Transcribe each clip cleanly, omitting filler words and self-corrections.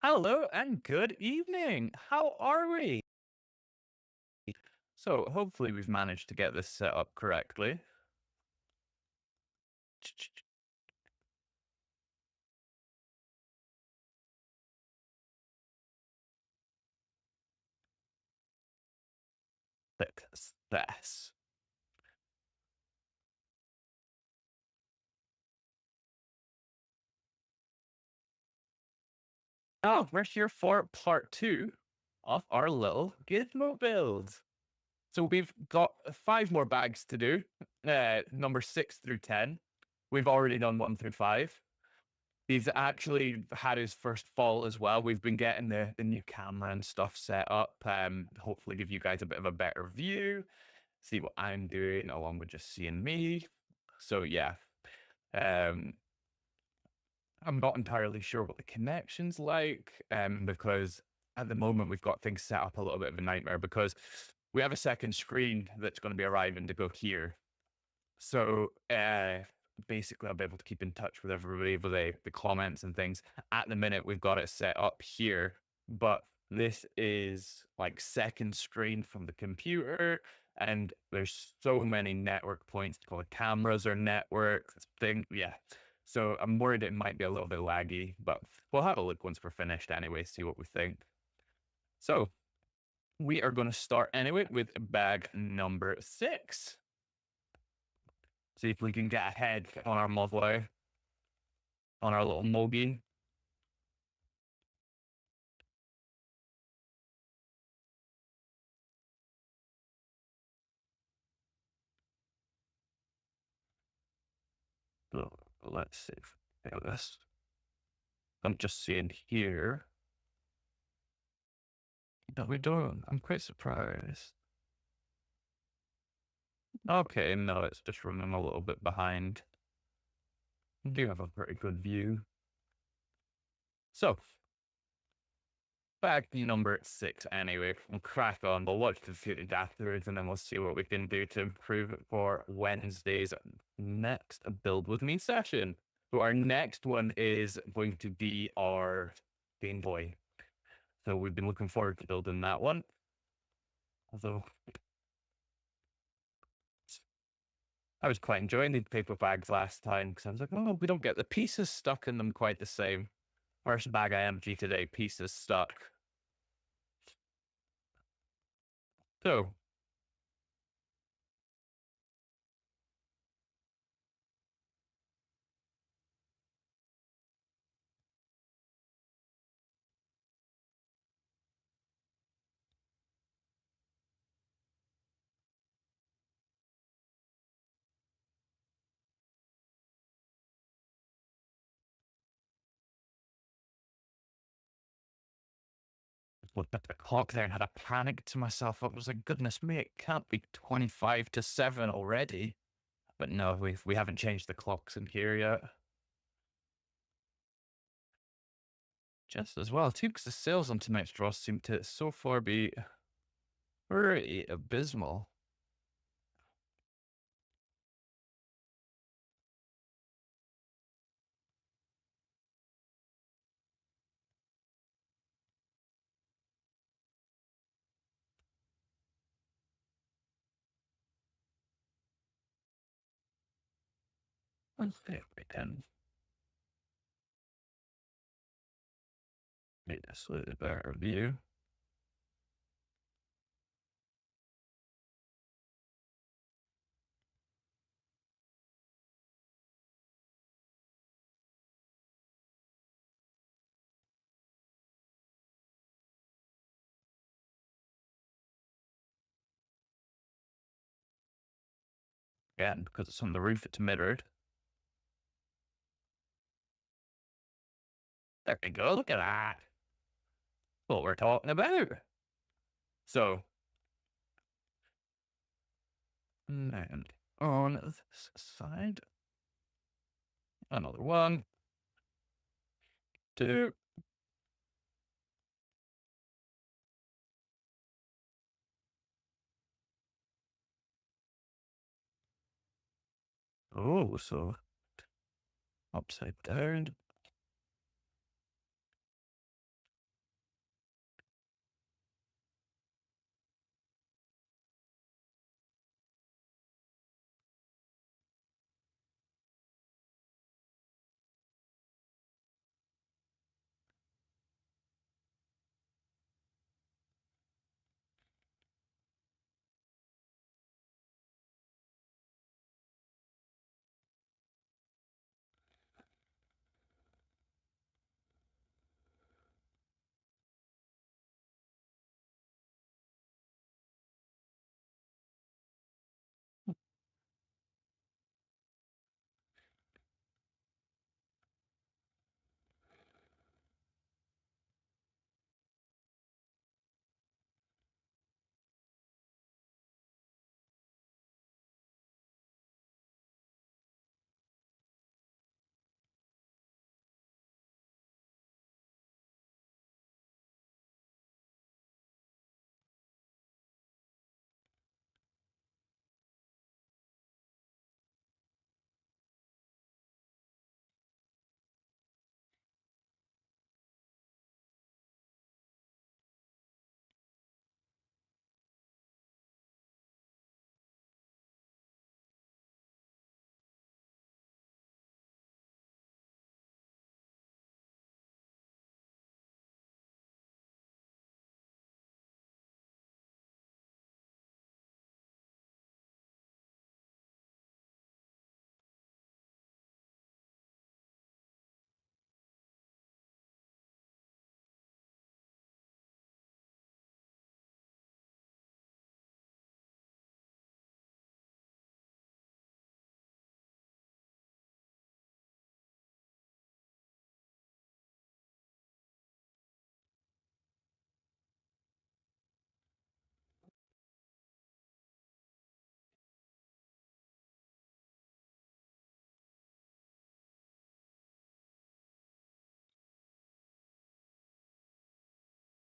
Hello and good evening. How are we? So, hopefully, we've managed to get this set up correctly. Success. Oh, we're here for part two of our little Gizmo build. So, we've got five more bags to do, number 6 through 10. We've already done 1 through 5. He's actually had his first fall as well. We've been getting the new camera and stuff set up. Hopefully, give you guys a bit of a better view, see what I'm doing along with just seeing me. So yeah, um, I'm not entirely sure what the connection's like, because at the moment we've got things set up a little bit of a nightmare because we have a second screen that's going to be arriving to go here. So basically, I'll be able to keep in touch with everybody with the comments and things. At the minute, we've got it set up here, but this is like second screen from the computer, and there's so many network points. Called cameras or network thing, yeah. So I'm worried it might be a little bit laggy, but we'll have a look once we're finished anyway. See what we think. So we are going to start anyway with bag number 6. See if we can get ahead on our muzzler, on our little Mogi. So let's see if we have this. I'm just seeing here that we don't. I'm quite surprised. Okay, no, it's just running a little bit behind. We do have a pretty good view. So, bag number 6 anyway. We'll crack on. We'll watch the footage afterwards and then we'll see what we can do to improve it for Wednesday's next Build With Me session. So our next one is going to be our Game Boy. So we've been looking forward to building that one. Although I was quite enjoying the paper bags last time because I was like, oh, we don't get the pieces stuck in them quite the same. First bag I empty today, pieces stuck. So looked at the clock there and had a panic to myself. I was like, goodness me, it can't be 25 to 7 already. But no, we haven't changed the clocks in here yet. Just as well, too, because the sales on tonight's draw seem to so far be pretty abysmal. Let's see if we can make this a little better view. Again, because it's on the roof, it's mirrored. There we go. Look at that. What we're talking about. So, and on this side, another one, two. Oh, so upside down.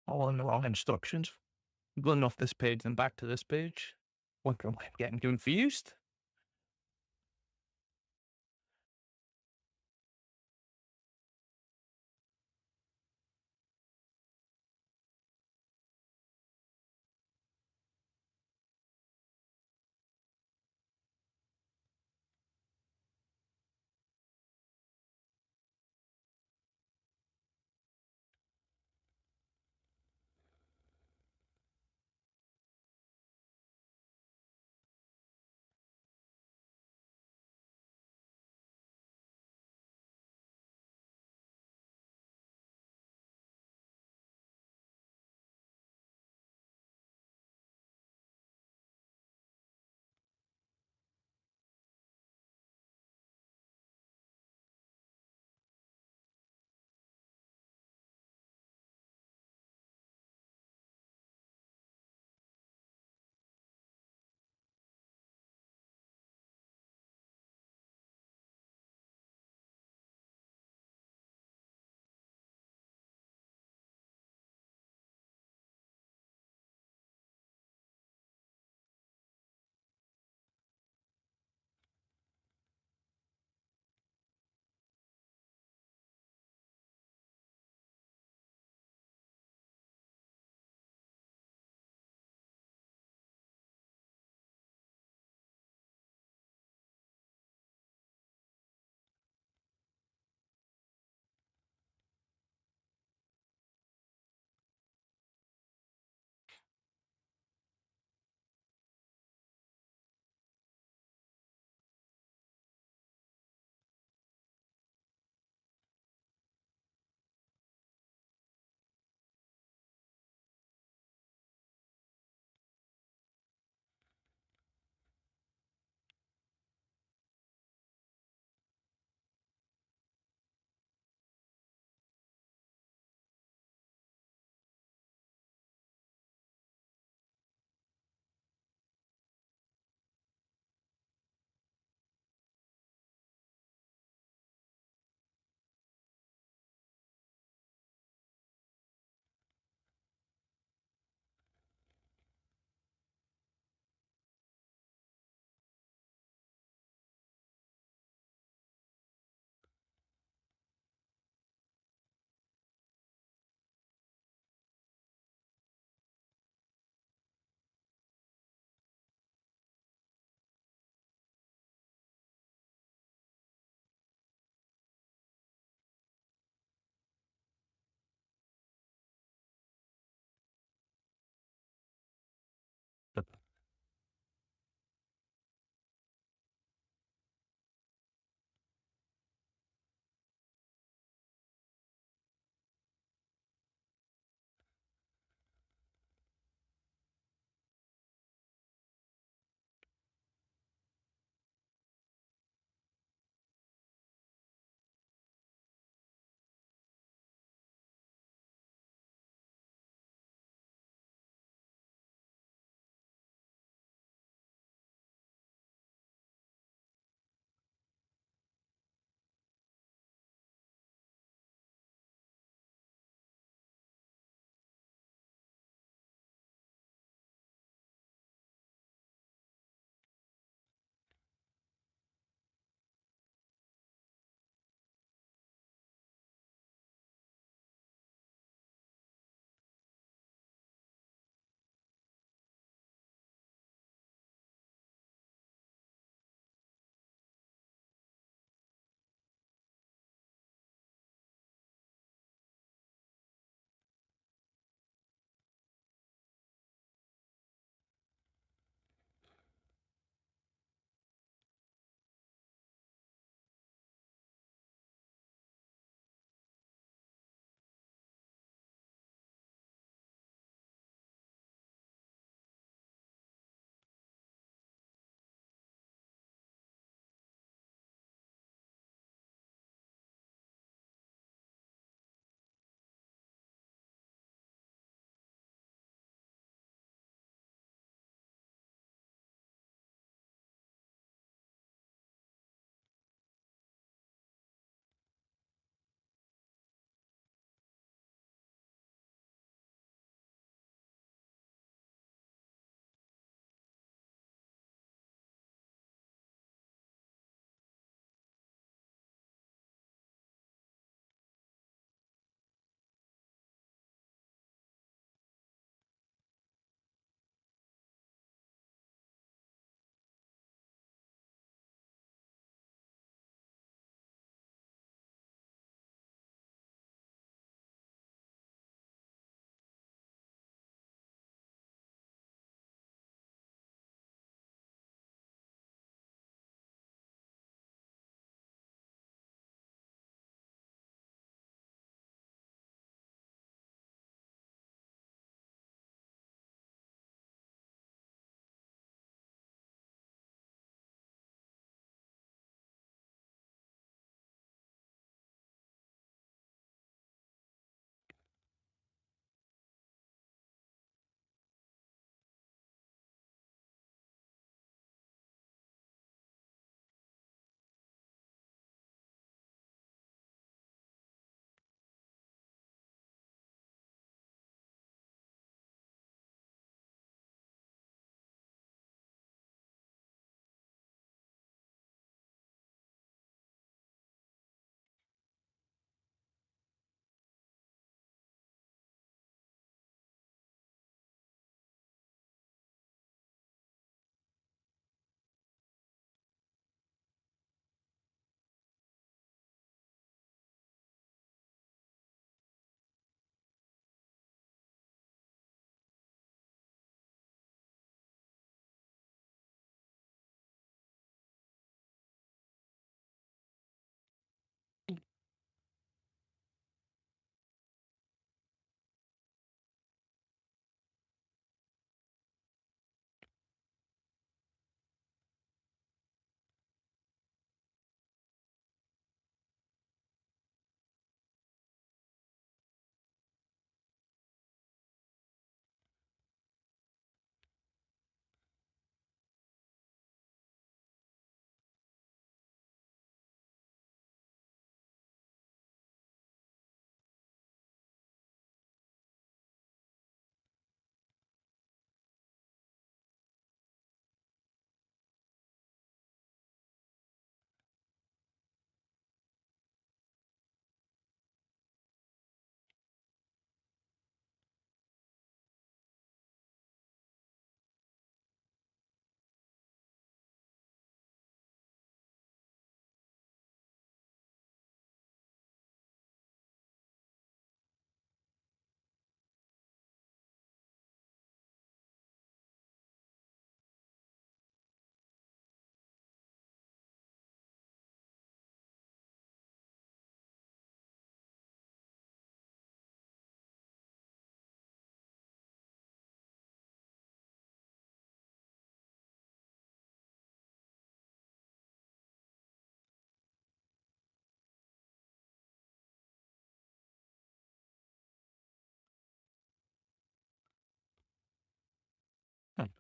Following the wrong instructions. Going off this page and back to this page. Wondering why I'm getting confused.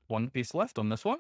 One piece left on this one.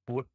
Whoop.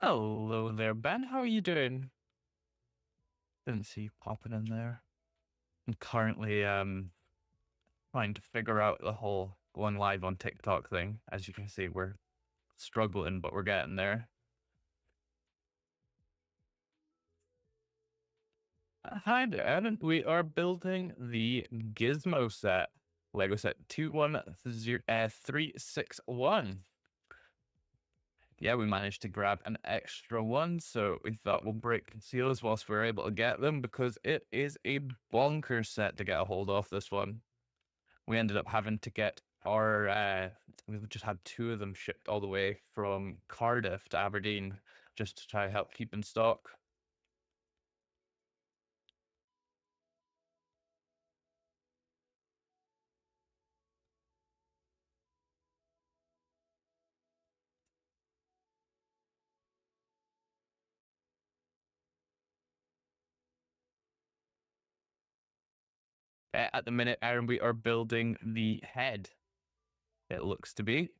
Hello there, Ben. How are you doing? Didn't see you popping in there. I'm currently trying to figure out the whole going live on TikTok thing. As you can see, we're struggling, but we're getting there. Hi there, Aaron. We are building the Gizmo set. Lego set 21361. Yeah, we managed to grab an extra one, so we thought we'll break seals whilst we're able to get them because it is a bonkers set to get a hold of, this one. We ended up having to get we've just had two of them shipped all the way from Cardiff to Aberdeen just to try to help keep in stock. At the minute, Aaron, we are building the head, it looks to be.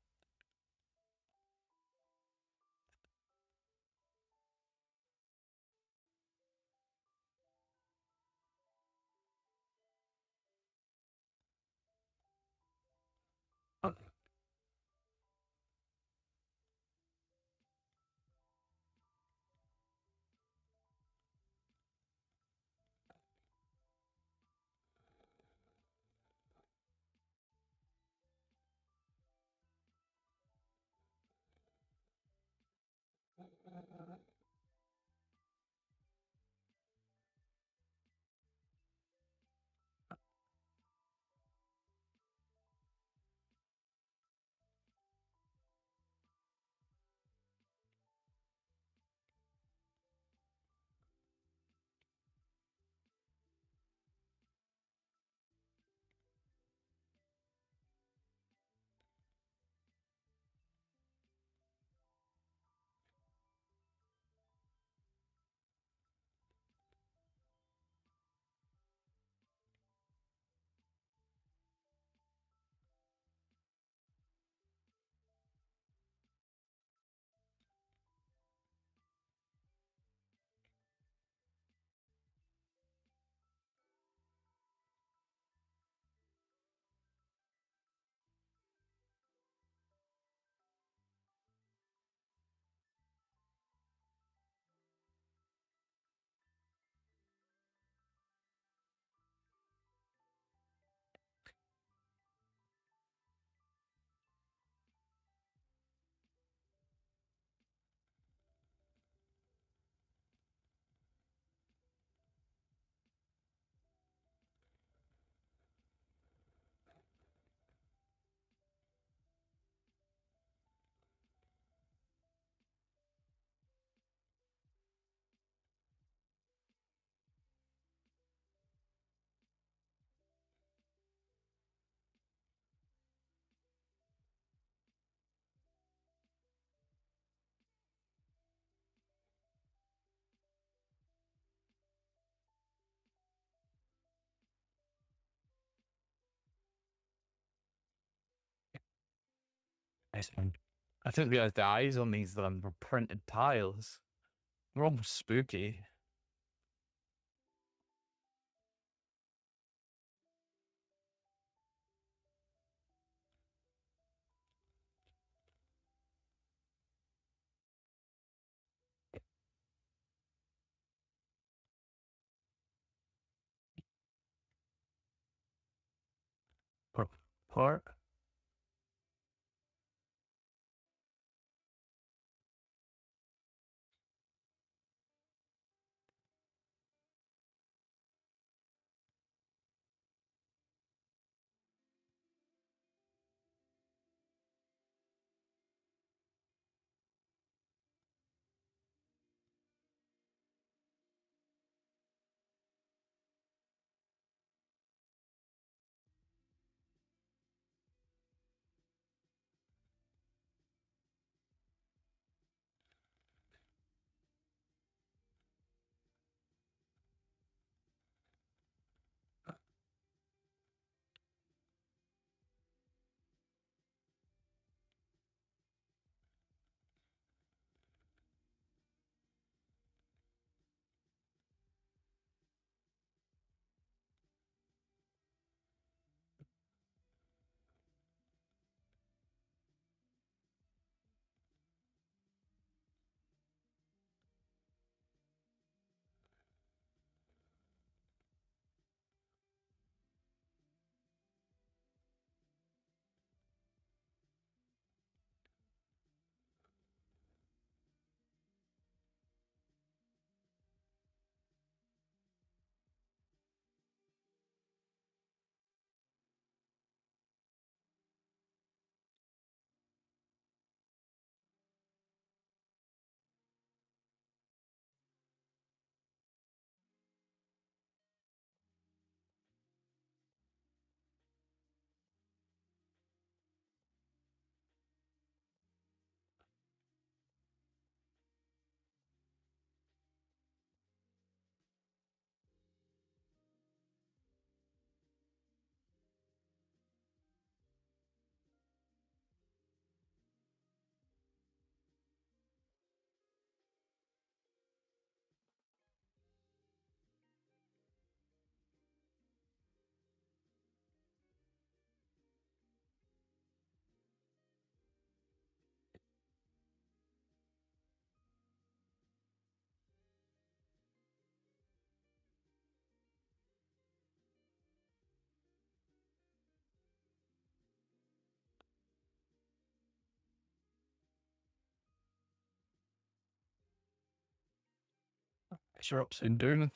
Nice one. I didn't realize the eyes on these were printed tiles. They're almost spooky. Part. Guess you're upside down.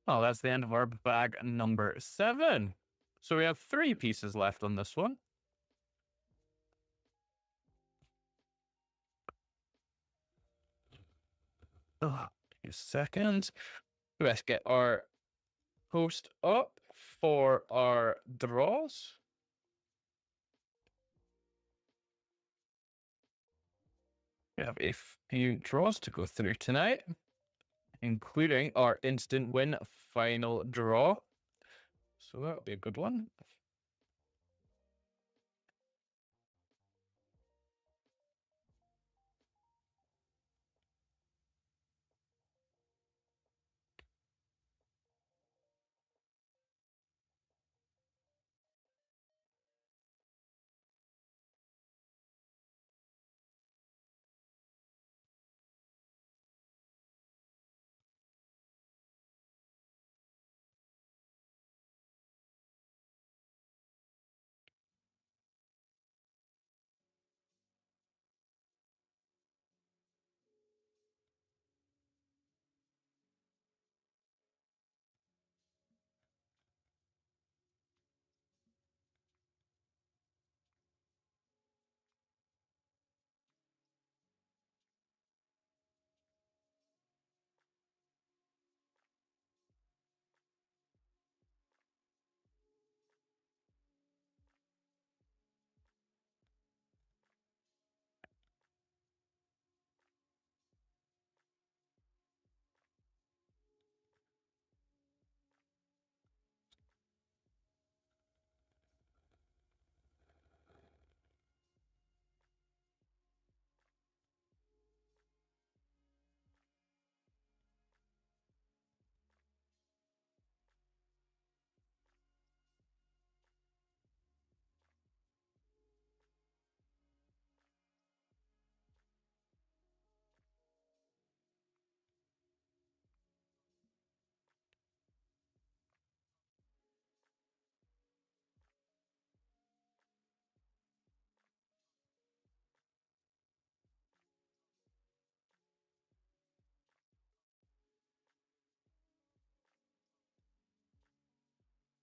Oh, that's the end of our bag number 7. So we have 3 pieces left on this one. Oh, a second. Let's get our post up for our draws. We have a few draws to go through tonight, including our instant win final draw. So that'll be a good one.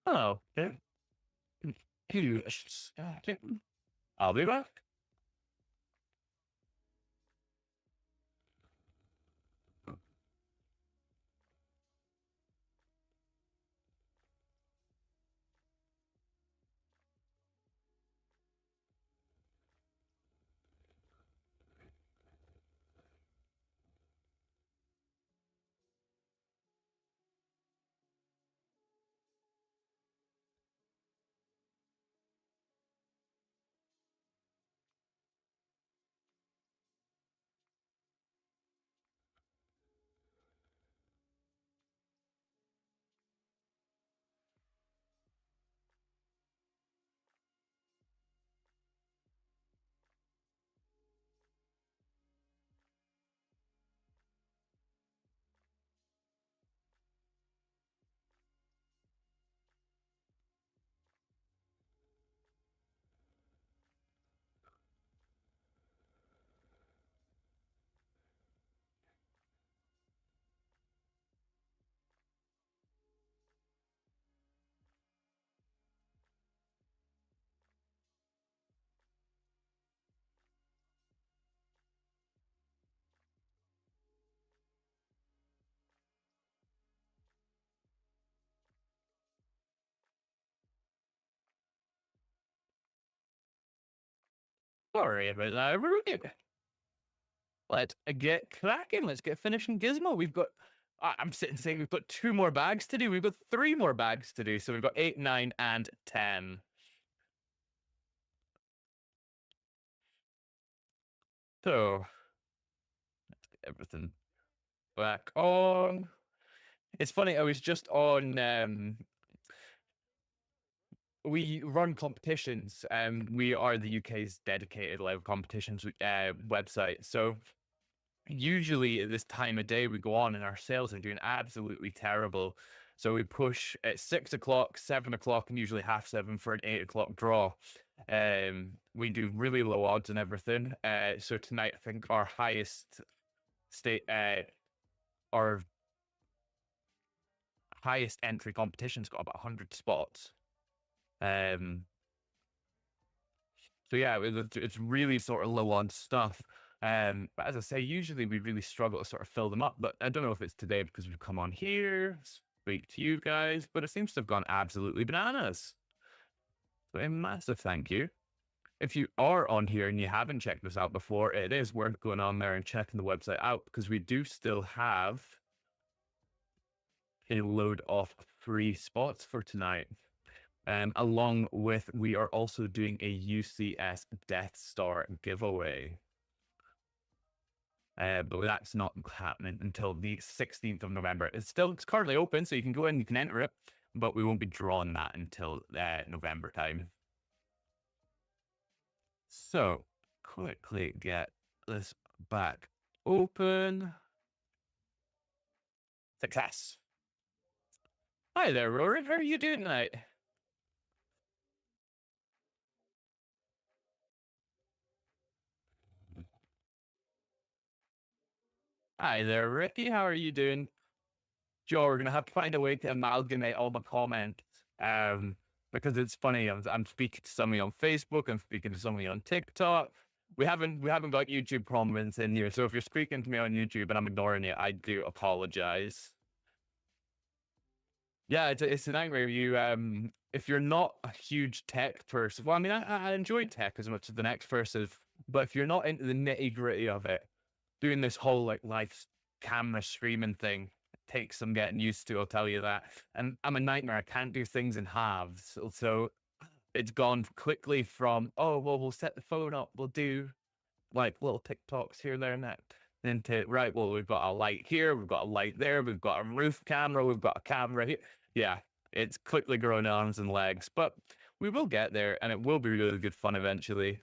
Oh, okay. I'll be back. Sorry about that. Let's get cracking. Let's get finishing Gizmo. I'm sitting saying we've got 2 more bags to do. We've got 3 more bags to do. So we've got 8, 9, and 10. So everything back on. It's funny. I was just on. We run competitions. We are the UK's dedicated live competitions website. So usually at this time of day we go on and our sales are doing absolutely terrible, so we push at 6 o'clock, 7 o'clock, and usually half seven for an 8 o'clock draw. We do really low odds and everything, so tonight I think our state our highest entry competition's got about 100 spots. So yeah, it's really sort of low on stuff. But as I say, usually we really struggle to sort of fill them up. But I don't know if it's today because we've come on here, speak to you guys, but it seems to have gone absolutely bananas. So a massive thank you. If you are on here and you haven't checked this out before, it is worth going on there and checking the website out because we do still have a load of free spots for tonight. Along with, we are also doing a UCS Death Star giveaway. But that's not happening until the 16th of November. It's currently open, so you can go in, you can enter it, but we won't be drawing that until November time. So quickly get this back open. Success. Hi there, Rory. How are you doing tonight? Hi there, Ricky. How are you doing? Joe, we're gonna have to find a way to amalgamate all the comments. Because it's funny. I'm speaking to somebody on Facebook. I'm speaking to somebody on TikTok. We haven't got YouTube comments in here. So if you're speaking to me on YouTube and I'm ignoring you, I do apologize. Yeah, it's a nightmare. If you're not a huge tech person, well, I mean, I enjoy tech as much as the next person, but if you're not into the nitty gritty of it, doing this whole like live camera streaming thing takes some getting used to. I'll tell you that. And I'm a nightmare. I can't do things in halves. So it's gone quickly from, oh well, we'll set the phone up, we'll do like little TikToks here, there, and that. Then to right, well, we've got a light here, we've got a light there, we've got a roof camera, we've got a camera here. Yeah, it's quickly growing arms and legs, but we will get there, and it will be really good fun eventually.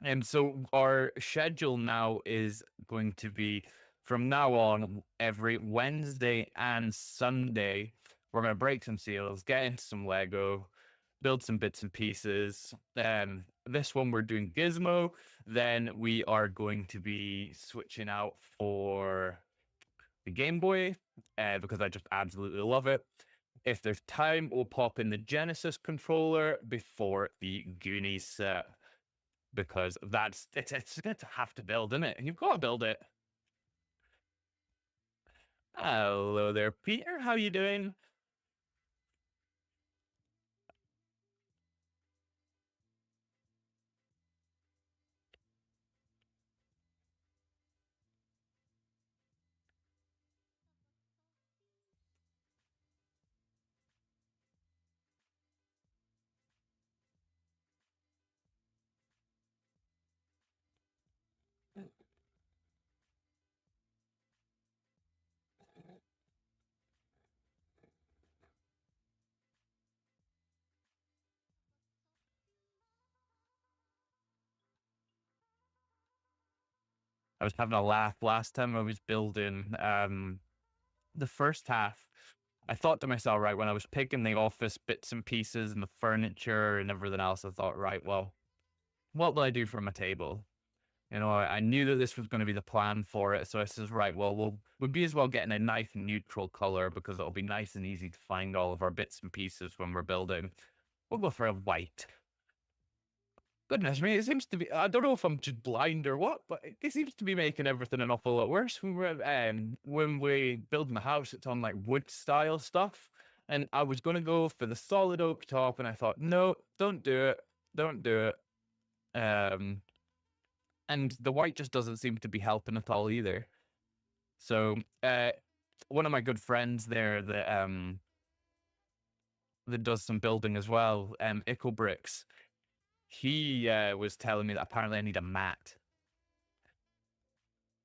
And so our schedule now is going to be from now on every Wednesday and Sunday. We're going to break some seals, get into some Lego, build some bits and pieces. This one we're doing Gizmo. Then we are going to be switching out for the Game Boy because I just absolutely love it. If there's time, we'll pop in the Genesis controller before the Goonies set because it's going to have to build, isn't it? You've got to build it. Hello there, Peter. How you doing? I was having a laugh last time I was building the first half. I thought to myself, right, when I was picking the office bits and pieces and the furniture and everything else, I thought, right, well, what will I do for my table? You know, I knew that this was going to be the plan for it. So I says, right, well, we'll be as well getting a nice neutral color because it'll be nice and easy to find all of our bits and pieces when we're building. We'll go for a white. Goodness me, it seems to be. I don't know if I'm just blind or what, but it seems to be making everything an awful lot worse. When we build my house, it's on like wood style stuff, and I was going to go for the solid oak top, and I thought, no, don't do it, don't do it. And the white just doesn't seem to be helping at all either. So, one of my good friends there that does some building as well, Ickle Bricks, he was telling me that apparently I need a mat.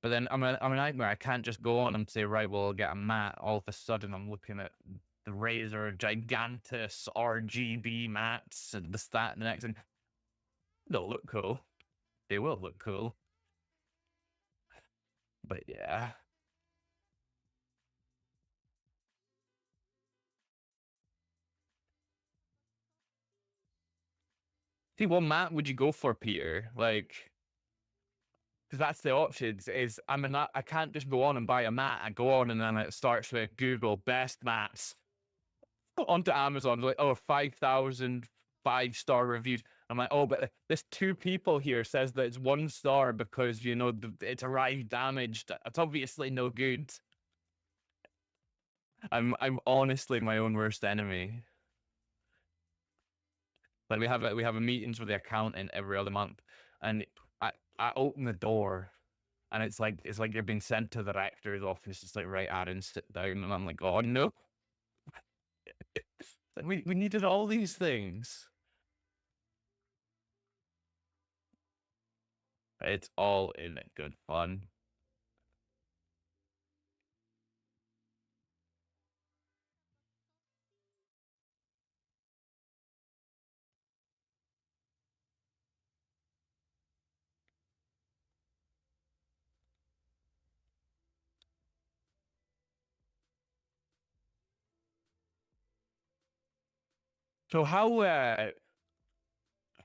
But then I'm a nightmare. I can't just go on and say, right, well, I'll get a mat. All of a sudden, I'm looking at the Razer Gigantus RGB mats and this, that, and the next. And they'll look cool. They will look cool. But yeah. See, what mat would you go for, Peter? Like, because that's the options. Is I can't just go on and buy a mat. I go on and then it starts with Google best mats onto Amazon. Like, oh, 5,000 5-star reviews. I'm like, oh, but this two people here says that it's 1 star because you know it's arrived damaged. It's obviously no good. I'm honestly my own worst enemy. Like we have a meetings with the accountant every other month, and I open the door, and it's like you're being sent to the rector's office. It's like, right, Aaron, sit down, and I'm like, oh no, we needed all these things. It's all in good fun. So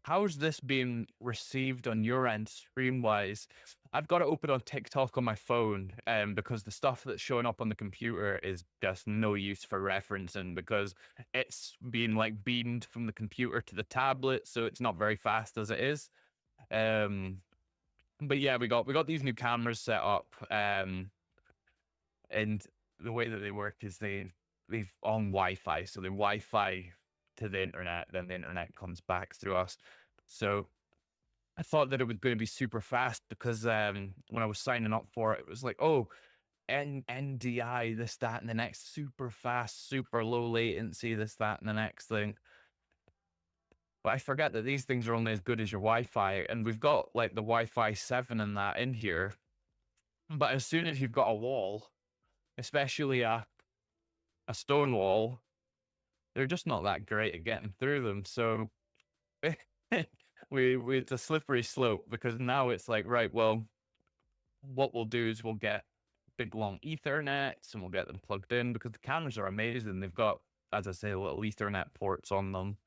how's this being received on your end, stream wise? I've got it open on TikTok on my phone, because the stuff that's showing up on the computer is just no use for referencing because it's being like beamed from the computer to the tablet, so it's not very fast as it is. Um, but yeah, we got these new cameras set up, and the way that they work is they've on Wi-Fi, so the Wi-Fi to the internet, then the internet comes back through us. So I thought that it was going to be super fast because when I was signing up for it, it was like, oh, NDI, this, that, and the next, super fast, super low latency, this, that, and the next thing. But I forget that these things are only as good as your Wi-Fi, and we've got like the Wi-Fi 7 and that in here. But as soon as you've got a wall, especially a stone wall, they're just not that great at getting through them. So we it's a slippery slope because now it's like, right, well, what we'll do is we'll get big long Ethernets and we'll get them plugged in because the cameras are amazing. They've got, as I say, little Ethernet ports on them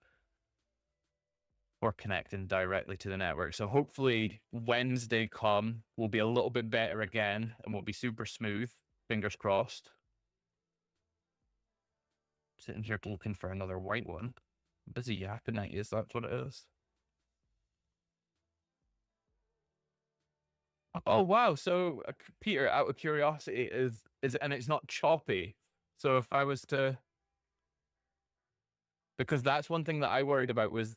or connecting directly to the network. So hopefully Wednesday come will be a little bit better again and will be super smooth. Fingers crossed. Sitting here looking for another white one. Busy yapping at you, that's what it is. Oh wow! So Peter, out of curiosity, is and it's not choppy. So if I was to, because that's one thing that I worried about was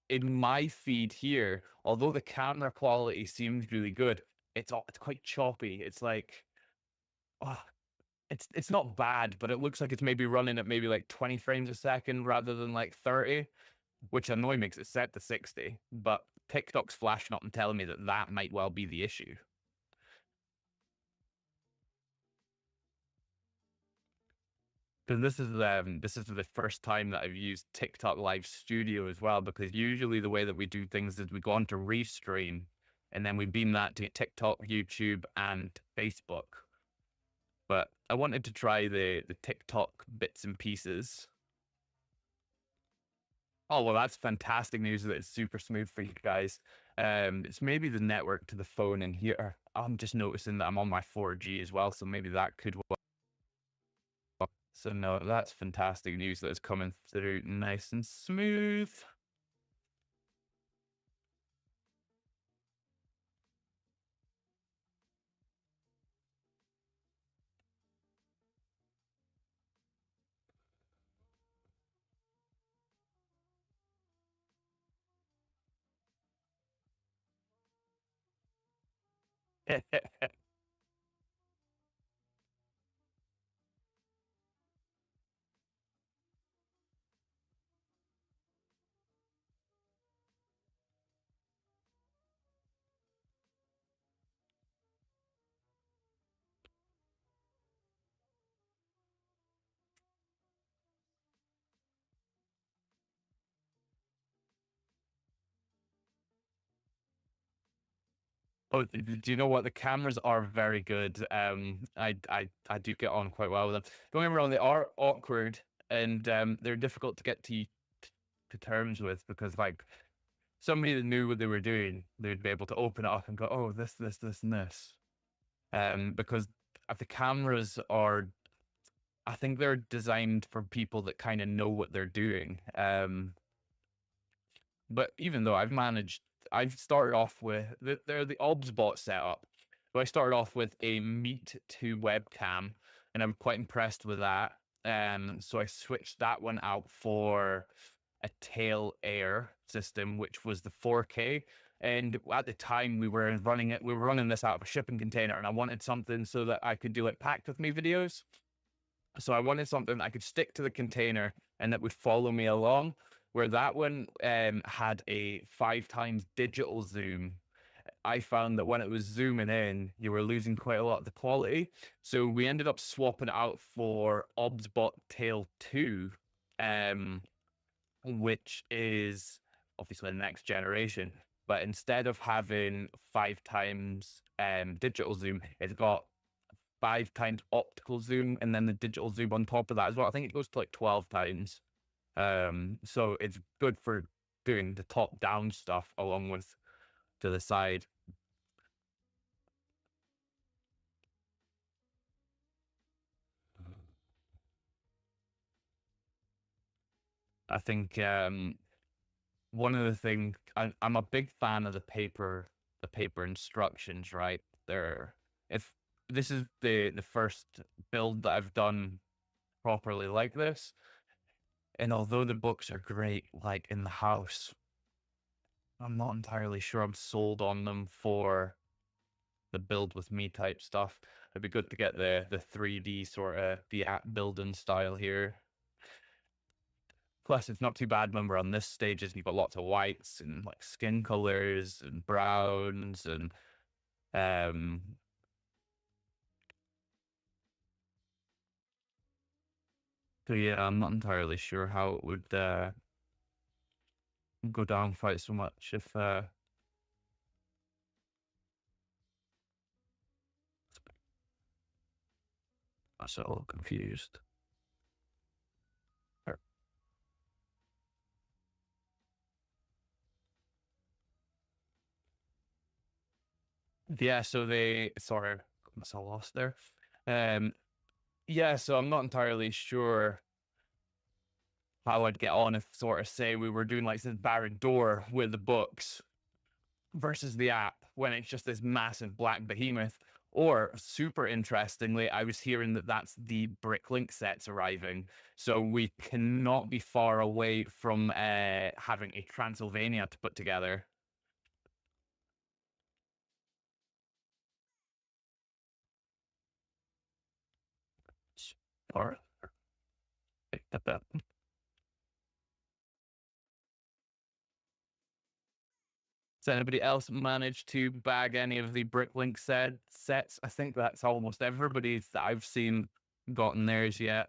in my feed here. Although the camera quality seems really good, it's quite choppy. It's like, oh, it's not bad, but it looks like it's maybe running at maybe like 20 frames a second rather than like 30, which I know makes it set to 60. But TikTok's flashing up and telling me that that might well be the issue. Because this is the first time that I've used TikTok Live Studio as well. Because usually the way that we do things is we go on to Restream, and then we beam that to TikTok, YouTube, and Facebook. But I wanted to try the TikTok bits and pieces. Oh well, that's fantastic news that it's super smooth for you guys. It's maybe the network to the phone in here. I'm just noticing that I'm on my 4G as well, so maybe that could work. So no, that's fantastic news that it's coming through nice and smooth. Oh, do you know what? The cameras are very good. I do get on quite well with them. Don't get me wrong, they are awkward and they're difficult to get to terms with because like somebody that knew what they were doing, they'd be able to open it up and go, oh, this, and this. Because the cameras are, I think they're designed for people that kind of know what they're doing. But even though I've started off with they're the OBSBot setup. So I started off with a Meet to webcam, and I'm quite impressed with that. So I switched that one out for a Tail Air system, which was the 4K. And at the time, we were running this out of a shipping container, and I wanted something so that I could do like packed with me videos. So I wanted something I could stick to the container and that would follow me along. Where that one had a 5 times digital zoom, I found that when it was zooming in, you were losing quite a lot of the quality. So we ended up swapping it out for OBSBot Tail 2, um, which is obviously the next generation. But instead of having 5 times digital zoom, it's got 5 times optical zoom and then the digital zoom on top of that as well. I think it goes to like 12 times. So it's good for doing the top down stuff along with to the side. I think one of the things I'm a big fan of the paper instructions, right? They're if this is the first build that I've done properly like this, and although the books are great, like in the house, I'm not entirely sure I'm sold on them for the build with me type stuff. It'd be good to get the 3D sort of the app building style here. Plus, it's not too bad when we're on this stages. You've got lots of whites and like skin colors and browns and um. So yeah, I'm not entirely sure how it would go down quite so much if I'm a little confused. Yeah, so they sorry, got myself lost there. Um, yeah, so I'm not entirely sure how I'd get on if, sort of, say we were doing like this Baron door with the books versus the app when it's just this massive black behemoth. Or super interestingly, I was hearing that that's the Bricklink sets arriving. So we cannot be far away from having a Transylvania to put together. Or Has anybody else managed to bag any of the Bricklink sets? I think that's almost everybody that I've seen gotten theirs yet.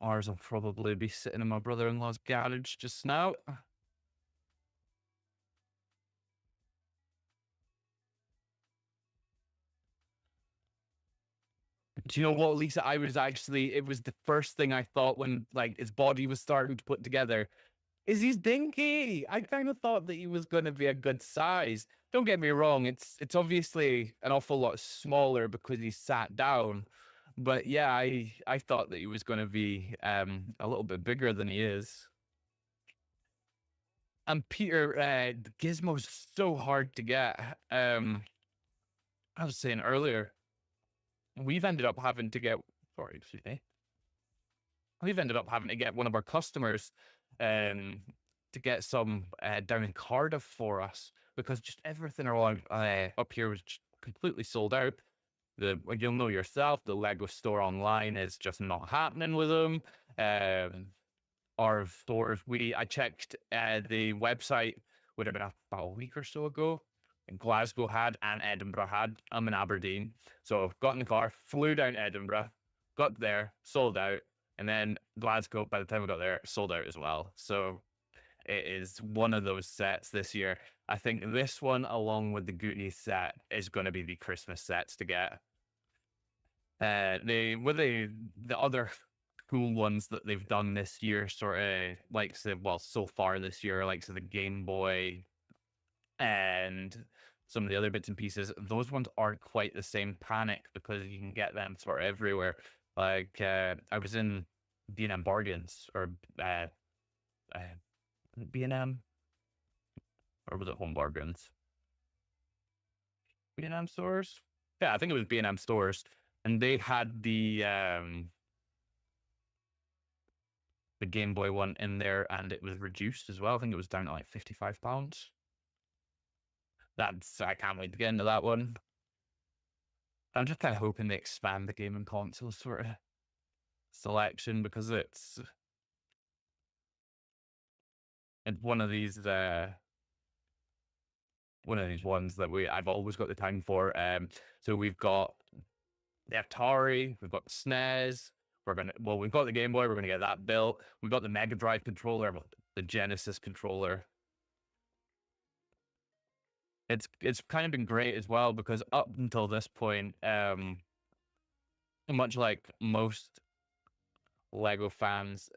Ours will probably be sitting in my brother-in-law's garage just now. Do you know what, Lisa? It was the first thing I thought when like his body was starting to put together. Is he's dinky? I kind of thought that he was going to be a good size. Don't get me wrong; it's obviously an awful lot smaller because he sat down. But yeah, I thought that he was going to be a little bit bigger than he is. And Peter, Gizmo's so hard to get. I was saying earlier, we've ended up having to get. Sorry, excuse me. We've ended up having to get one of our customers um, to get some down in Cardiff for us because just everything around up here was just completely sold out. You'll know yourself, the Lego store online is just not happening with them. Our stores, I checked the website, would have been about a week or so ago. And Glasgow had and Edinburgh had. I'm in Aberdeen. So got in the car, flew down to Edinburgh, got there, sold out. And then Glasgow, by the time we got there, sold out as well. So it is one of those sets this year. I think this one, along with the Goonies set, is going to be the Christmas sets to get. The other cool ones that they've done this year, sort of like so far this year, like the Game Boy and some of the other bits and pieces, those ones aren't quite the same panic because you can get them sort of everywhere. Like I was in B&M Bargains or uh, B&M, or was it Home Bargains? B&M stores? Yeah, I think it was B&M stores, and they had the Game Boy one in there, and it was reduced as well. I think it was down to like £55. I can't wait to get into that one. I'm just kind of hoping they expand the gaming console sort of selection because it's one of these ones that I've always got the time for. So we've got the Atari, we've got the SNES, we've got the Game Boy, we're gonna get that built. We've got the Mega Drive controller, the Genesis controller. It's kind of been great as well because up until this point, much like most Lego fans,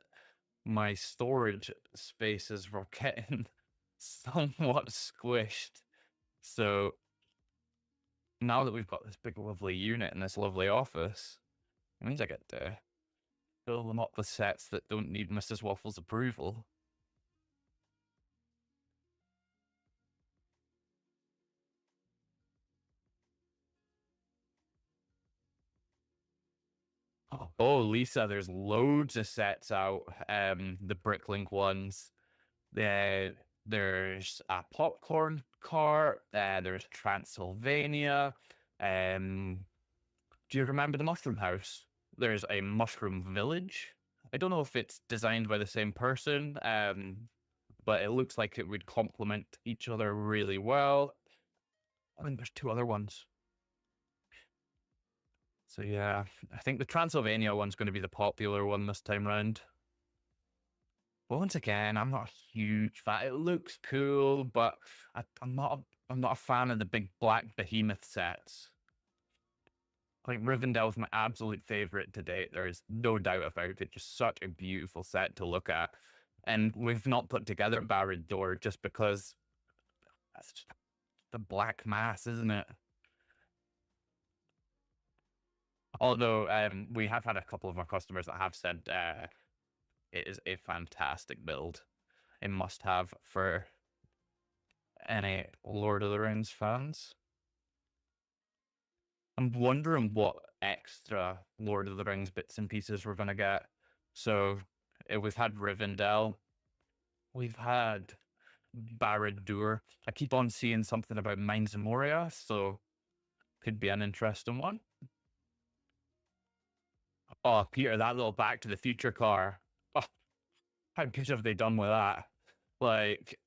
my storage spaces were getting somewhat squished. So now that we've got this big lovely unit in this lovely office, it means I get to fill them up with sets that don't need Mrs. Waffle's approval. Oh, Lisa, there's loads of sets out. The Bricklink ones. There's a popcorn cart. There's Transylvania. Do you remember the Mushroom House? There's a Mushroom Village. I don't know if it's designed by the same person, but it looks like it would complement each other really well. I think there's two other ones. So yeah, I think the Transylvania one's going to be the popular one this time round. Once again, I'm not a huge fan. It looks cool, but I'm not a fan of the big black behemoth sets. Like Rivendell's my absolute favorite to date. There's no doubt about it. Just such a beautiful set to look at. And we've not put together Baron Door just because that's just the black mass, isn't it? Although we have had a couple of our customers that have said it is a fantastic build. A must have for any Lord of the Rings fans. I'm wondering what extra Lord of the Rings bits and pieces we're gonna get. So we've had Rivendell, we've had Barad-dûr. I keep on seeing something about Mines of Moria, so could be an interesting one. Oh, Peter, that little Back to the Future car. Oh, how good have they done with that? Like,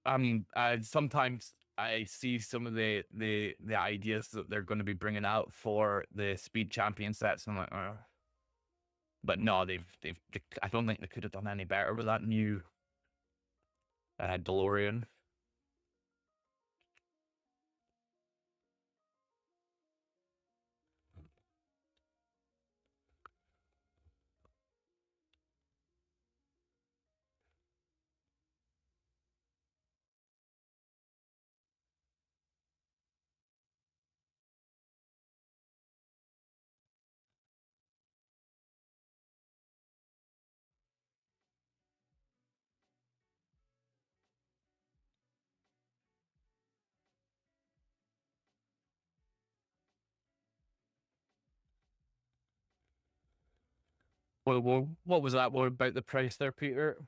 I mean, sometimes I see some of the ideas that they're going to be bringing out for the Speed Champion sets, and I'm like, oh. But no, I don't think they could have done any better with that new DeLorean. What was that? What about the price there, Peter?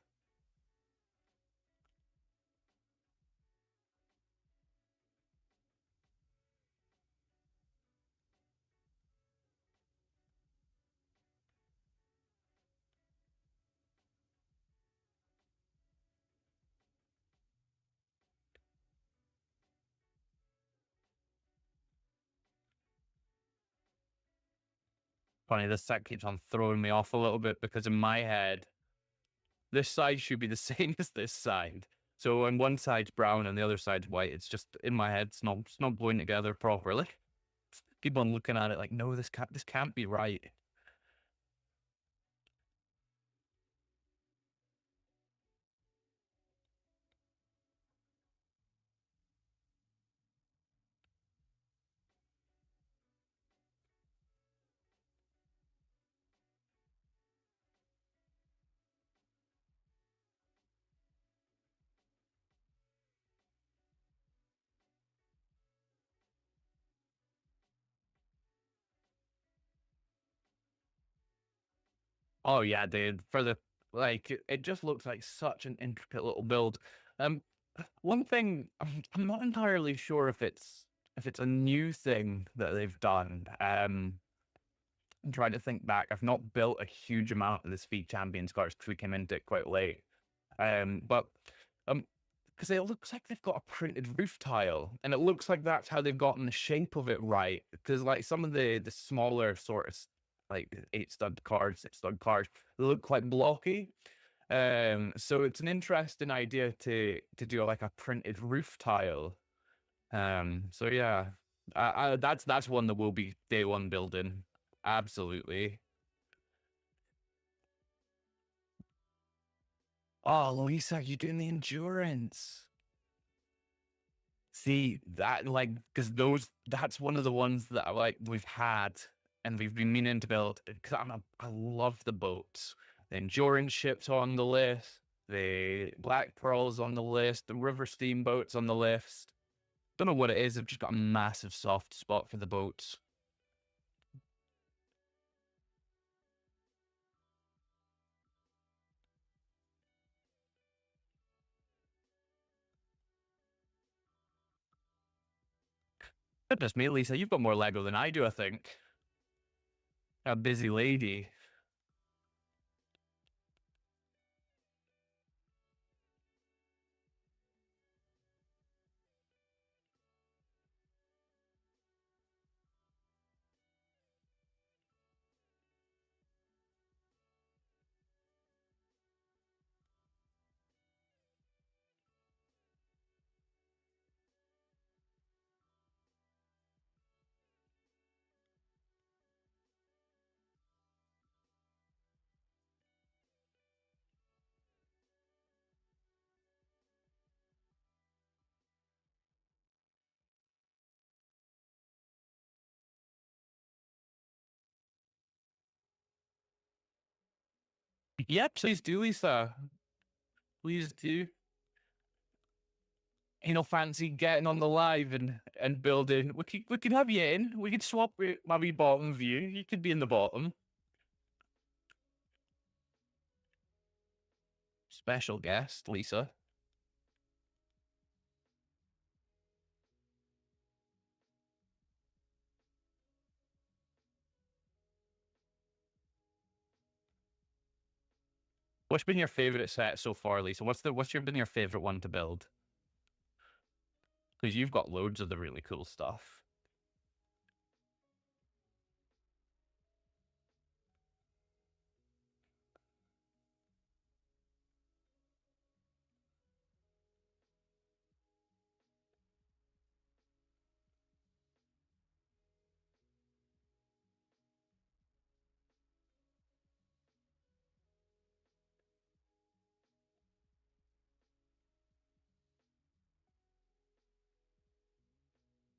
Funny, this set keeps on throwing me off a little bit because in my head, this side should be the same as this side. So when one side's brown and the other side's white, it's just in my head, it's not going together properly. Keep on looking at it like, no, this can't be right. Oh yeah, dude. For the like, it just looks like such an intricate little build. Um, one thing I'm not entirely sure if it's a new thing that they've done. I'm trying to think back. I've not built a huge amount of the Speed Champions cars because we came into it quite late. But um, because it looks like they've got a printed roof tile, and it looks like that's how they've gotten the shape of it right. Because like some of the smaller sort of like 8 stud cars, 6 stud cars, they look quite blocky. So it's an interesting idea to do like a printed roof tile. So yeah, that's one that will be day one building. Absolutely. Oh, Louisa, you're doing the endurance. See that, like, because that's one of the ones that we've had and we've been meaning to build. Because I love the boats. The endurance ships on the list, the Black Pearls on the list, the River Steamboats on the list. Don't know what it is. I've just got a massive soft spot for the boats. Goodness me, Lisa, you've got more Lego than I do, I think. A busy lady. Yeah, please do, Lisa. Please do. Fancy getting on the live and building. We could have you in. We could swap my wee bottom view. You could be in the bottom. Special guest, Lisa. What's been your favorite set so far, Lisa? Been your favorite one to build? Because you've got loads of the really cool stuff.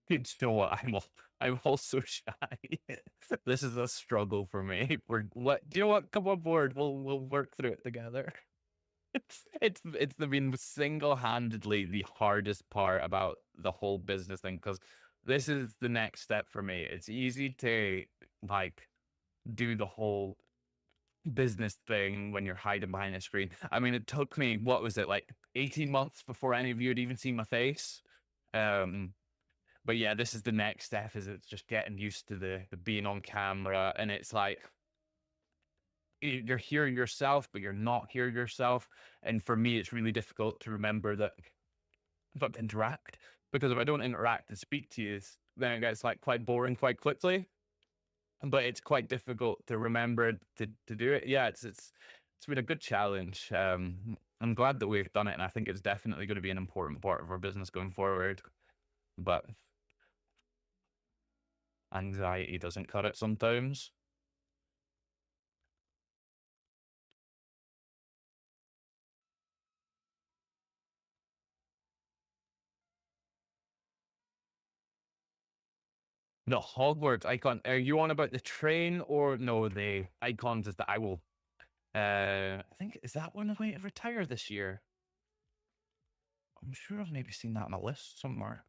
You know what? I'm also shy. This is a struggle for me. Do you know what? Come on board. We'll work through it together. It's been single-handedly the hardest part about the whole business thing because this is the next step for me. It's easy to like do the whole business thing when you're hiding behind a screen. I mean, it took me, what was it, like 18 months before any of you had even seen my face. Um, but yeah, this is the next step. Is it's just getting used to the being on camera, and it's like you're here yourself, but you're not here yourself. And for me, it's really difficult to remember that if I interact, because if I don't interact and speak to you, then it gets like quite boring quite quickly. But it's quite difficult to remember to do it. Yeah, it's been a good challenge. I'm glad that we've done it, and I think it's definitely going to be an important part of our business going forward. But anxiety doesn't cut it sometimes. The Hogwarts icon. Are you on about the train or no? The icons is the owl. I think is that one way to retire this year. I'm sure I've maybe seen that on a list somewhere.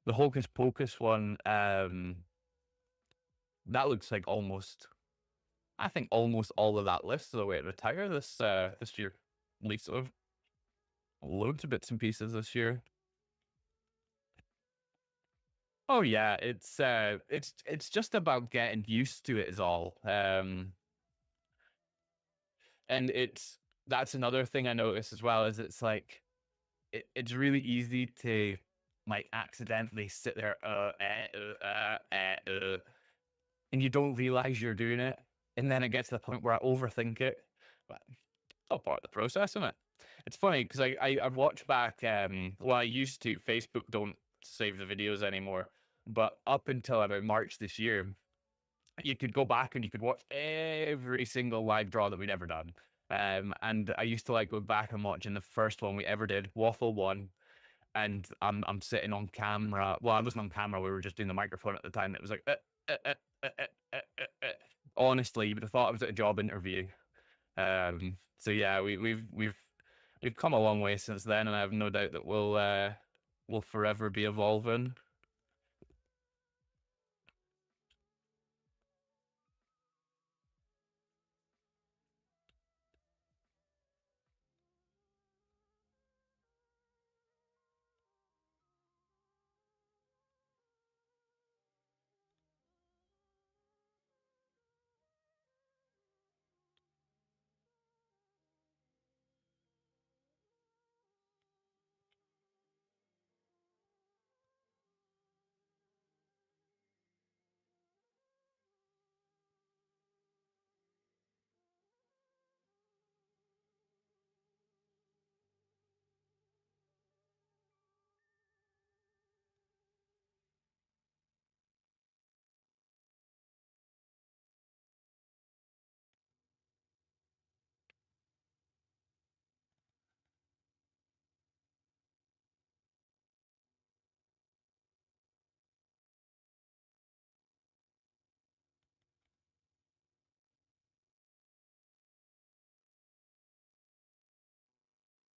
The Hocus Pocus one. That looks like almost. I think almost all of that list is a way to retire this year. At least of loads of bits and pieces this year. Oh yeah, it's just about getting used to it is all. And that's another thing I noticed as well is it's like it's really easy to like accidentally sit there and you don't realize you're doing it, and then it gets to the point where I overthink it. But it's all part of the process, isn't it? It's funny because I watch back. Well, I used to. Facebook don't save the videos anymore, but up until about March this year, you could go back and you could watch every single live draw that we'd ever done. And I used to like go back and watching the first one we ever did, Waffle One, and I'm sitting on camera. Well, I wasn't on camera. We were just doing the microphone at the time. It was like, uh, uh, uh, honestly, you would have thought I was at a job interview. So yeah, we've come a long way since then, and I have no doubt that we'll forever be evolving.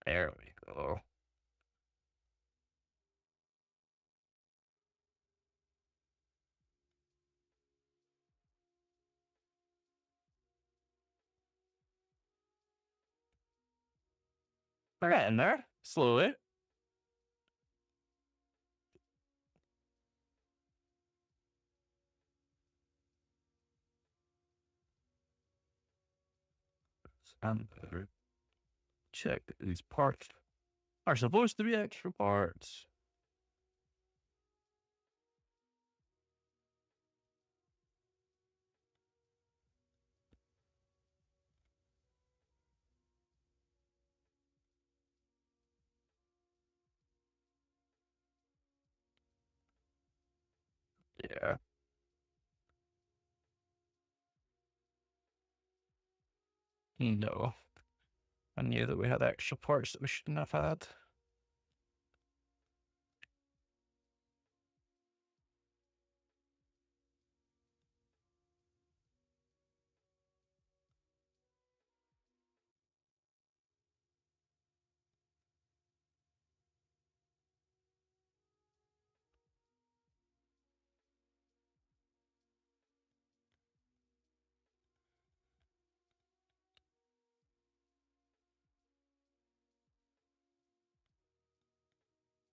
There we go. We're getting there slowly. And check these parts are supposed to be extra parts. Yeah. No. I knew that we had extra parts that we shouldn't have had.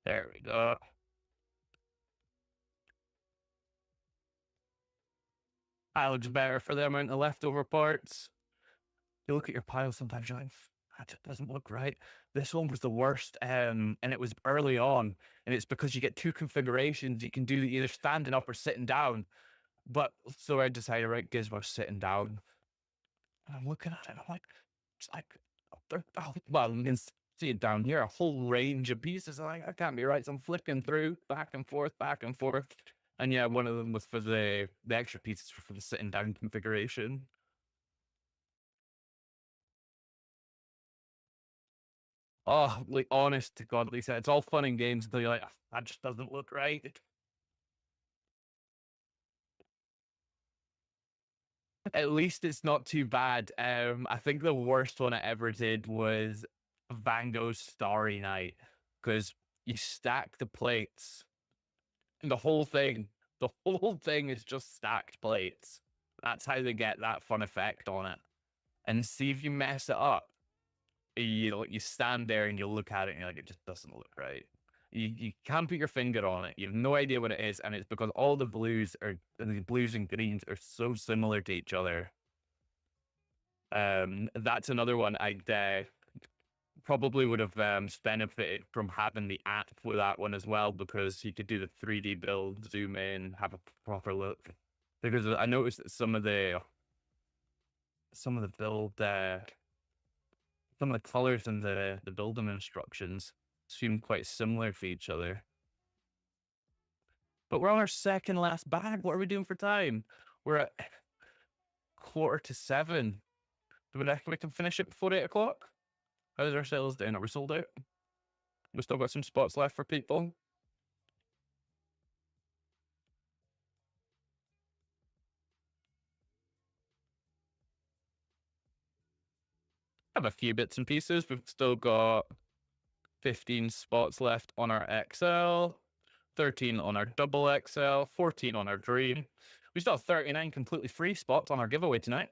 There we go. That looks better for the amount of leftover parts. You look at your pile sometimes, you're like, that doesn't look right. This one was the worst, and it was early on, and it's because you get two configurations. You can do either standing up or sitting down. But so I decided, right, Gizmo sitting down. And I'm looking at it, and I'm like, it's like, well, you can see it down here, a whole range of pieces. I'm like, that can't be right. So I'm flicking through back and forth, back and forth. And yeah, one of them was for the extra pieces for the sitting down configuration. Oh, like honest to God, Lisa, it's all fun and games until you're like, "Ah, that just doesn't look right." At least it's not too bad. I think the worst one I ever did was Van Gogh's Starry Night because you stack the plates and the whole thing is just stacked plates. That's how they get that fun effect on it. And see if you mess it up, you stand there and you look at it and you're like, it just doesn't look right. You can't put your finger on it. You have no idea what it is, and it's because all the blues and greens are so similar to each other. That's another one I'd probably would have benefited from having the app for that one as well, because you could do the 3D build, zoom in, have a proper look. Because I noticed that some of the build some of the colors and the building instructions seem quite similar to each other. But we're on our second last bag. What are we doing for time? We're at 6:45. Do we reckon we can finish it before 8 o'clock? How's our sales doing? Are we sold out? We still got some spots left for people. Have a few bits and pieces. We've still got 15 spots left on our XL, 13 on our double XL, 14 on our Dream. We still have 39 completely free spots on our giveaway tonight.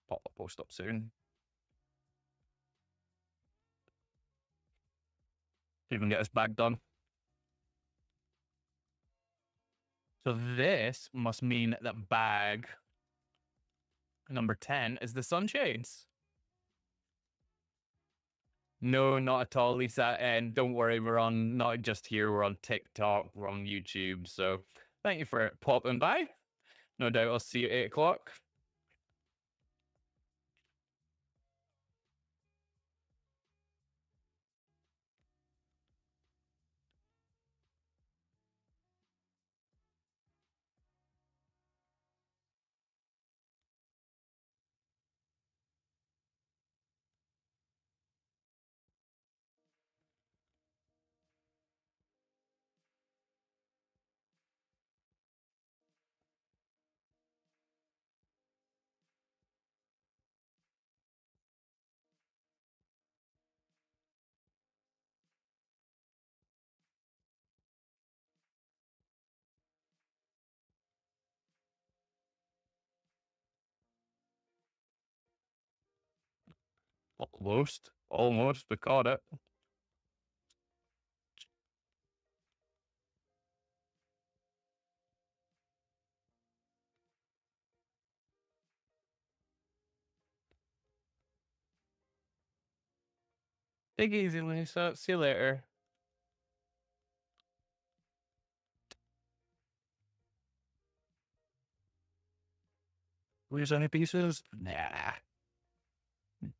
Pop the post up soon. Even get this bag done. So this must mean that bag number 10 is the sunshades. No, not at all, Lisa. And don't worry, we're on not just here, we're on TikTok, we're on YouTube. So thank you for popping by. No doubt I'll see you at 8 o'clock. Almost. Almost. We caught it. Take it easy, Lisa. See you later. Lose any pieces? Nah.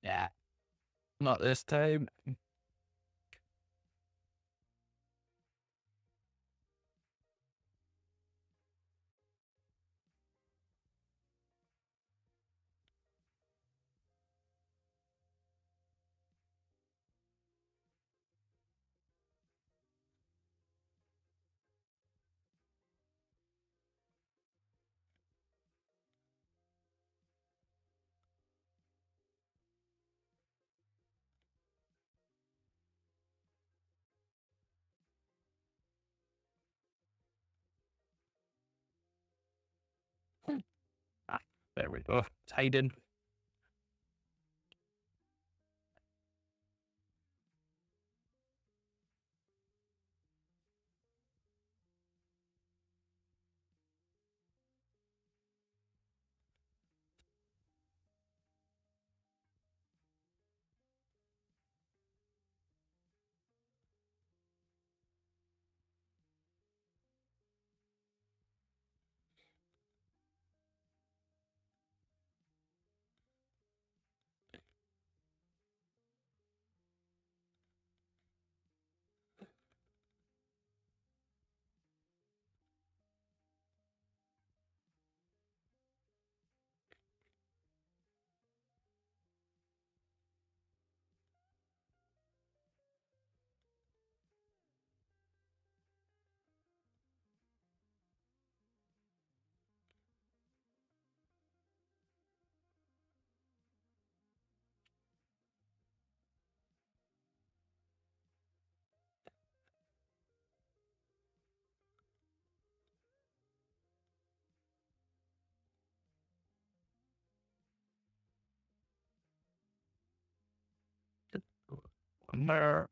Nah. Not this time. Ah, there we go. It's hiding. One there.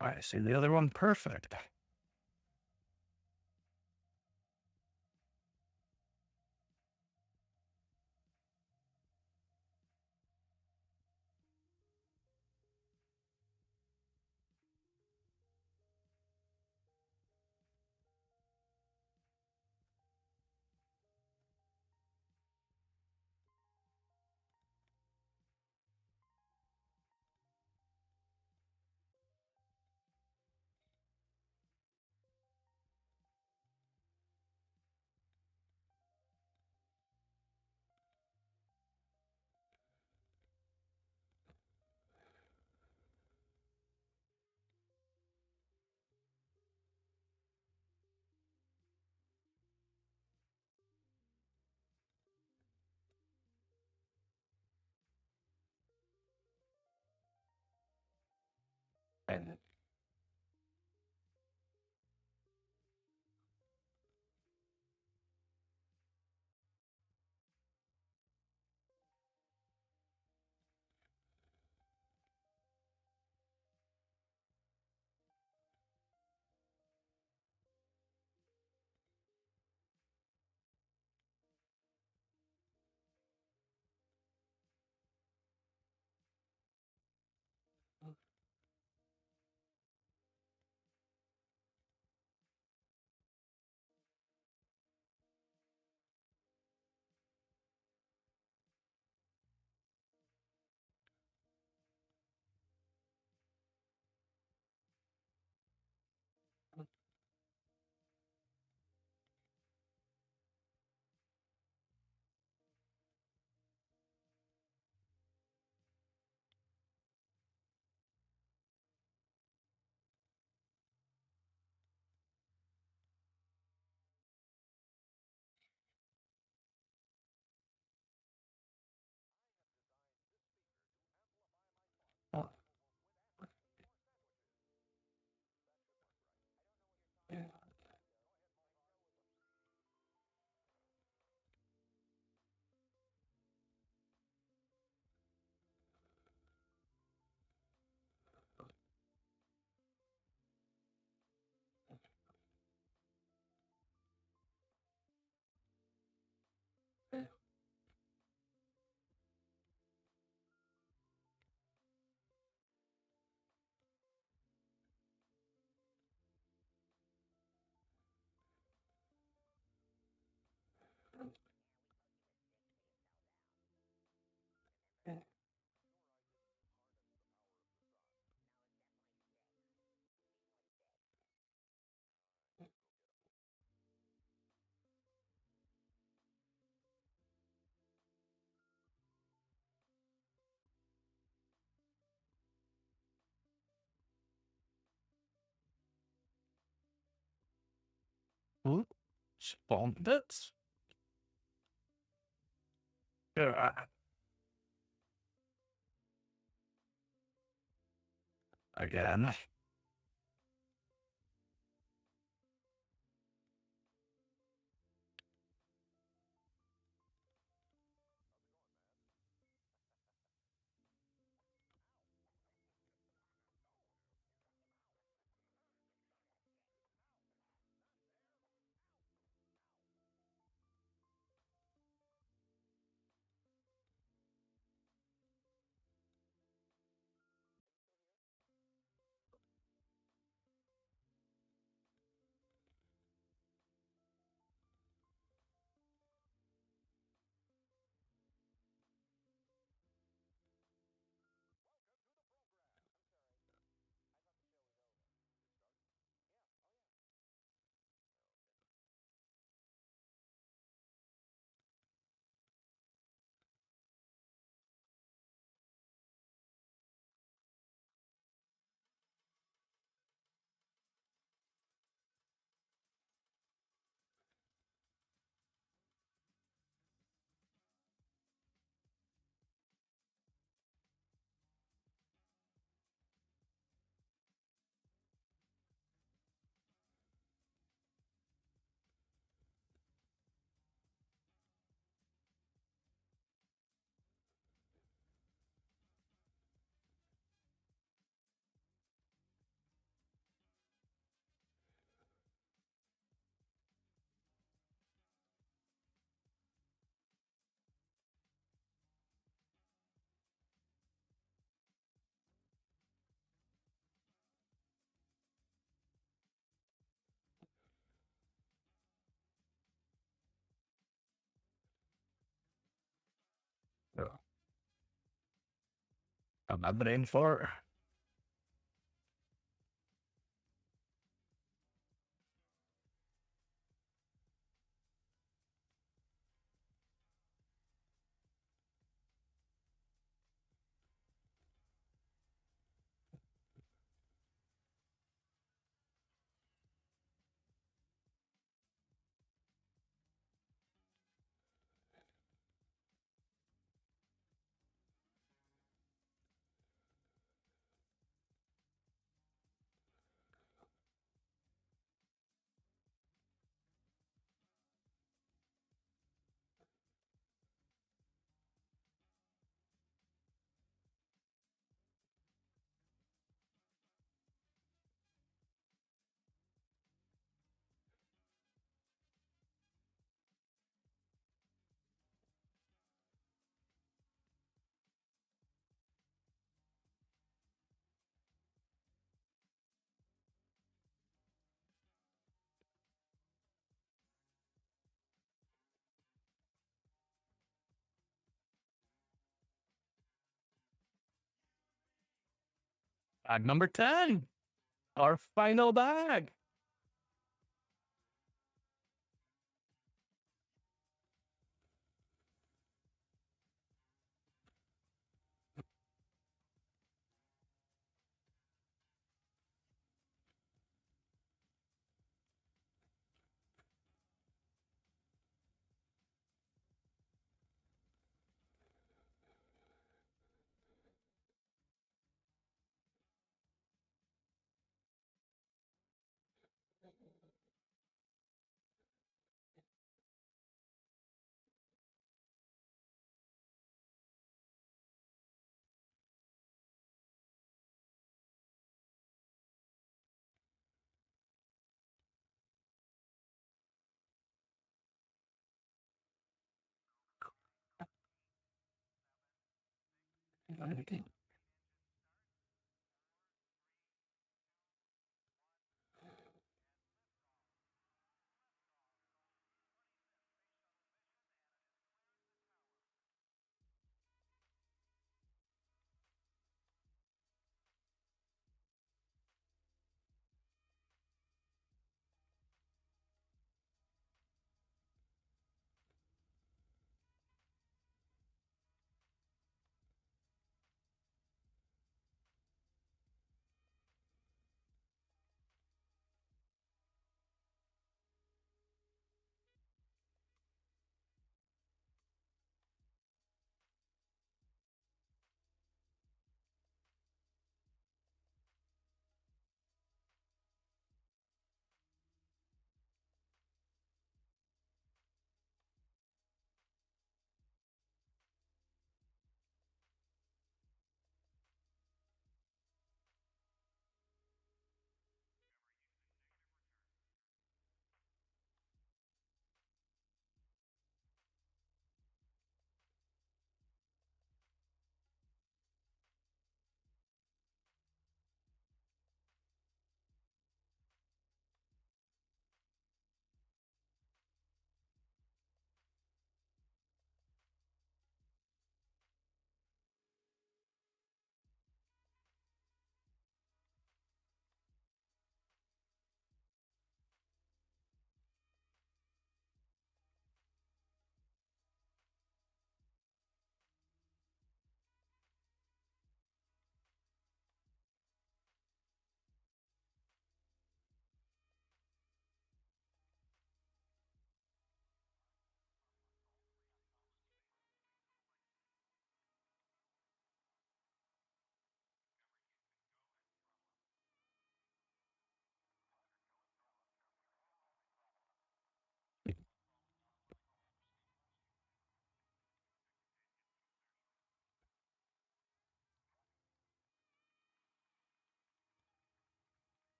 I see the other one. Perfect. And Ooh, spawn bits. Yeah. Again. Yeah. Got my brain for. Bag number 10. Our final bag.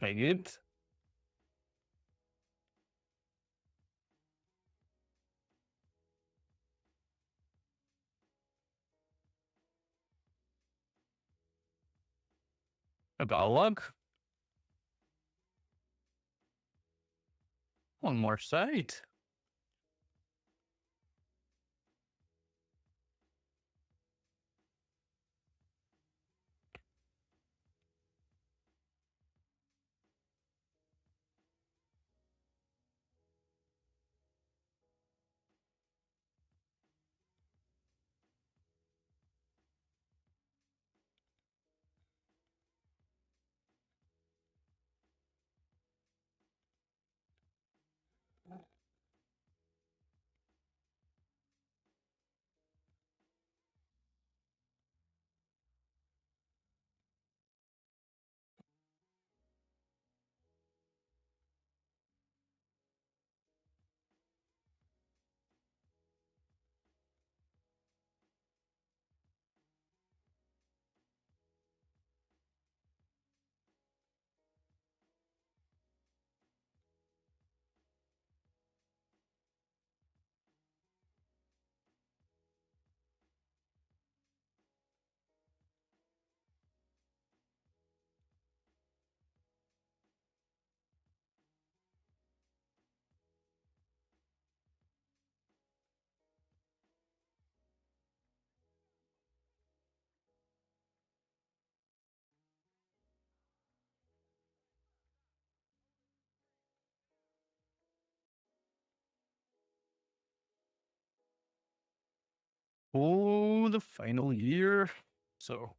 Very good. I've got a lug. One more side. Oh, the final year. So,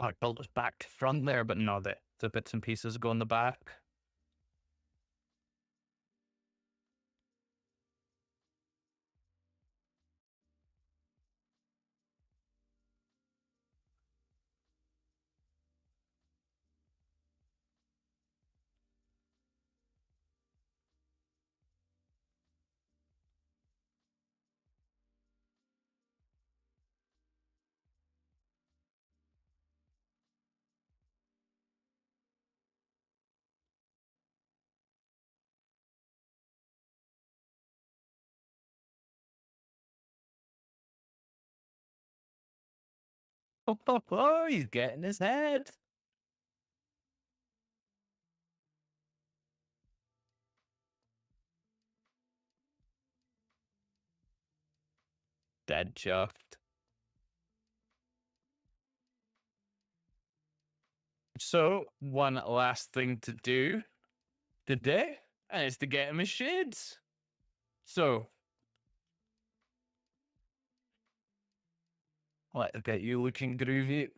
I built this back to front there, but no, the bits and pieces go in the back. Oh, he's getting his head. Dead chuffed. So, one last thing to do today, and it's to get him his shades. So, let's get you looking groovy.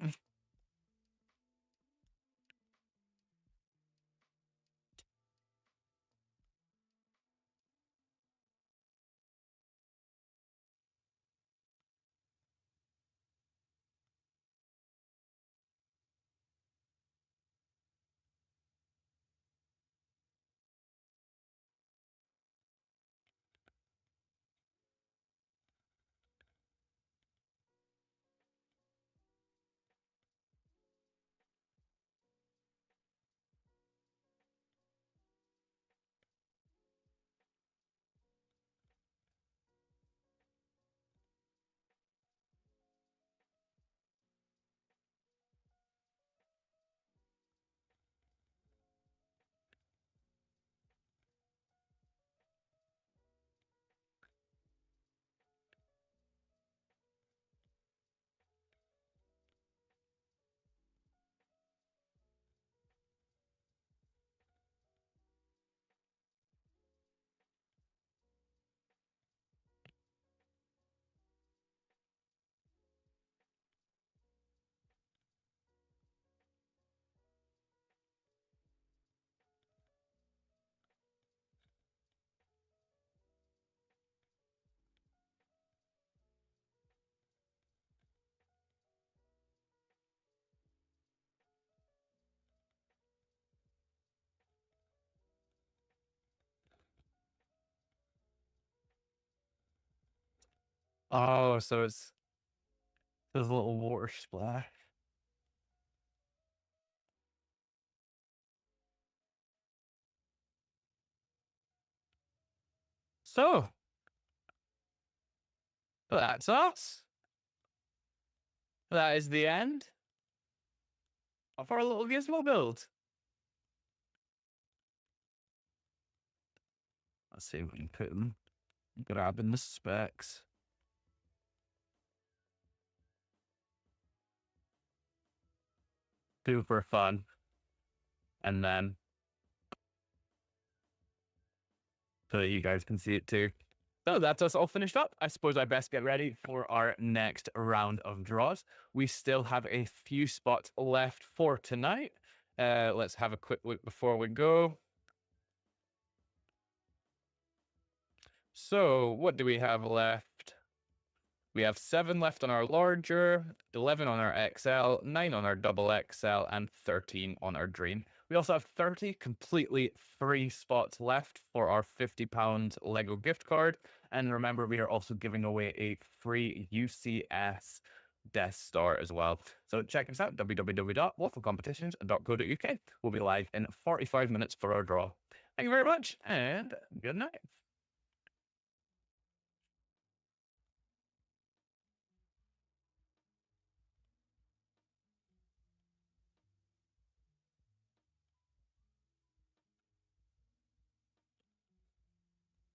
Oh, so it's this little water splash. So, that's us. That is the end of our little Gizmo build. Let's see if we can put them grabbing the specs. Super fun. And then, so that you guys can see it too. So that's us all finished up. I suppose I best get ready for our next round of draws. We still have a few spots left for tonight. Let's have a quick look before we go. So what do we have left? We have 7 left on our larger, 11 on our XL, 9 on our double XL, and 13 on our dream. We also have 30 completely free spots left for our £50 Lego gift card. And remember, we are also giving away a free UCS Death Star as well. So check us out, www.wafflecompetitions.co.uk. We'll be live in 45 minutes for our draw. Thank you very much, and good night.